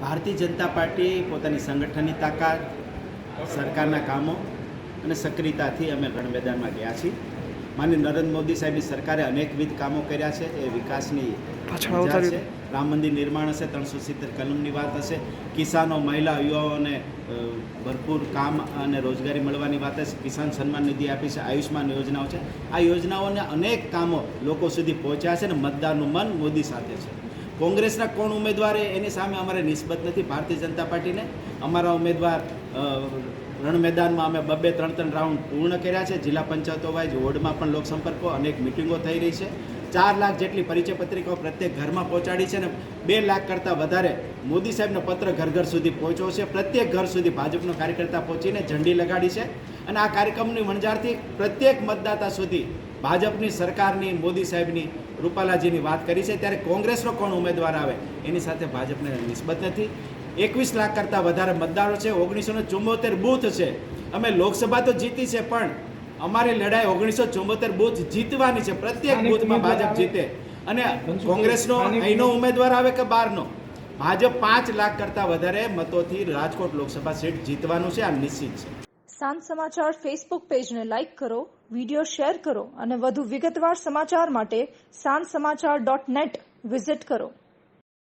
Bharatiya Janata party પોતાની સંગઠનની તાકાત, સરકારના કામો અને સક્રિયતાથી અમે રણ મેદાનમાં ગયા છીએ. માનનીય નરેન્દ્ર મોદી સાહેબની સરકારે અનેકવિધ કામો કર્યા છે. એ વિકાસની છે. રામ મંદિર નિર્માણ હશે, 370 કલમની વાત હશે, કિસાનો, મહિલા, યુવાઓને ભરપૂર કામ અને રોજગારી મળવાની વાત હશે, કિસાન સન્માન નિધિ આપી છે, આયુષ્માન યોજનાઓ છે. આ યોજનાઓને અનેક કામો લોકો સુધી પહોંચ્યા છે અને મતદારનું મન મોદી સાથે છે. કોંગ્રેસના કોણ ઉમેદવાર એની સામે અમારે નિસ્બત નથી. ભારતીય જનતા પાર્ટીને અમારા ઉમેદવાર રણ મેદાનમાં અમે 2-3 રાઉન્ડ પૂર્ણ કર્યા છે. જિલ્લા પંચાયતો વાઇઝ વોર્ડમાં પણ લોકસંપર્કો, અનેક મિટિંગો થઈ રહી છે. 4 લાખ જેટલી પરિચય પત્રિકાઓ પ્રત્યેક ઘરમાં પહોંચાડી છે અને 2 લાખ કરતાં વધારે મોદી સાહેબનો પત્ર ઘર ઘર સુધી પહોંચ્યો છે. પ્રત્યેક ઘર સુધી ભાજપનો કાર્યકર્તા પહોંચીને ઝંડી લગાડી છે અને આ કાર્યક્રમની વણઝારથી પ્રત્યેક મતદાતા સુધી ભાજપની સરકારની, મોદી સાહેબની, રૂપાલાજીની વાત કરી છે. ત્યારે કોંગ્રેસનો કોણ ઉમેદવાર આવે એની સાથે ભાજપને નિસ્બત નથી. 21 લાખ કરતાં વધારે મતદારો છે, 1974 બૂથ છે. અમે લોકસભા તો જીતી છે, પણ અમારી લડાઈ 1974 બૂથ જીતવાની છે. પ્રત્યેક બૂથમાં ભાજપ જીતે અને કોંગ્રેસનો અહીંનો ઉમેદવાર આવે કે બહારનો, ભાજપ 5 લાખ કરતાં વધારે મતોથી રાજકોટ લોકસભા સીટ જીતવાનું છે. આ નિશ્ચિત છે. સાંજ સમાચાર ફેસબુક પેજને લાઇક કરો, વિડીયો શેર કરો અને વધુ વિગતવાર સમાચાર માટે sanssamachar.net વિઝિટ કરો.